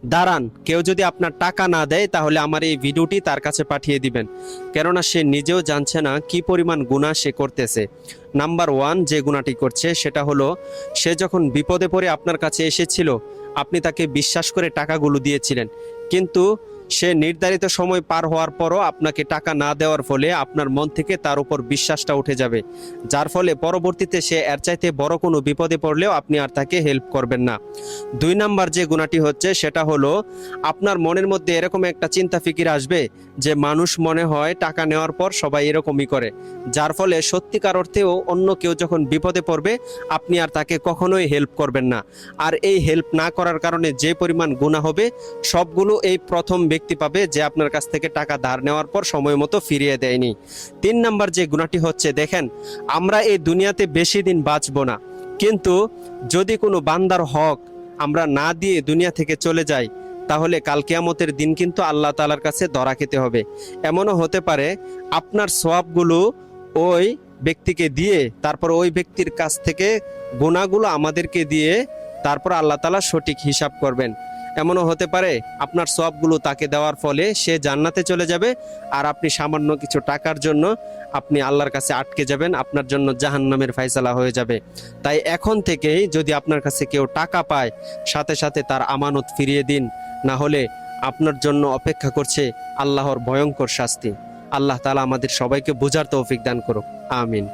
দাঁড়ান, কেউ যদি আপনার টাকা না দেয় তাহলে আমার এই ভিডিওটি তার কাছে পাঠিয়ে দিবেন, কেননা সে নিজেও জানছে না কি পরিমাণ গুনাহ সে করতেছে। নাম্বার ওয়ান যে গুনাহটি করছে সেটা হলো, সে যখন বিপদে পড়ে আপনার কাছে এসেছিল, আপনি তাকে বিশ্বাস করে টাকাগুলো দিয়েছিলেন, কিন্তু সে নির্ধারিত সময় পার হওয়ার পরও আপনাকে টাকা না দেওয়ার ফলে আপনার মন থেকে তার উপর বিশ্বাসটা উঠে যাবে, যার ফলে পরবর্তীতে সে এর চাইতে বড় কোনো বিপদে পড়লেও আপনি আর তাকে হেল্প করবেন না। দুই নাম্বার যে গুণাটি হচ্ছে সেটা হলো, আপনার মনের মধ্যে এরকম একটা চিন্তা ফিকির আসবে যে মানুষ মনে হয় টাকা নেওয়ার পর সবাই এরকমই করে, যার ফলে সত্যিকার অর্থেও অন্য কেউ যখন বিপদে পড়বে আপনি আর তাকে কখনোই হেল্প করবেন না। আর এই হেল্প না করার কারণে যে পরিমাণ গুনাহ হবে সবগুলো এই প্রথম ব্যক্তি পাবে যে আপনার কাছ থেকে টাকা ধার নেওয়ার পর সময় মতো ফিরিয়ে দেয়নি। তিন নাম্বার যে গুনাহটি হচ্ছে, দেখেন আমরা এই দুনিয়াতে বেশি দিন বাঁচবো না, কিন্তু যদি কোনো বান্দার হক আমরা না দিয়ে দুনিয়া থেকে চলে যাই তাহলে কাল কিয়ামতের দিন কিন্তু আল্লাহ তাআলার কাছে ধরা খেতে হবে। এমনও হতে পারে আপনার সওয়াবগুলো ওই ব্যক্তিকে দিয়ে তারপর ওই ব্যক্তির কাছ থেকে গুনাহগুলো আমাদেরকে দিয়ে তারপর আল্লাহ তাআলা সঠিক হিসাব করবেন। এমনও হতে পারে আপনার সওয়াবগুলো তাকে দেওয়ার ফলে সে জান্নাতে চলে যাবে, আর আপনি সামান্য কিছু টাকার জন্য আপনি আল্লাহর কাছে আটকে যাবেন, আপনার জন্য জাহান্নামের ফয়সালা হয়ে যাবে। তাই এখন থেকেই যদি আপনার কাছে কেউ টাকা পায় সাথে সাথে তার আমানত ফিরিয়ে দিন, না হলে আপনার জন্য অপেক্ষা করছে আল্লাহর ভয়ঙ্কর শাস্তি। আল্লাহ তাআলা আমাদের সবাইকে বোঝার তৌফিক দান করুক, আমিন।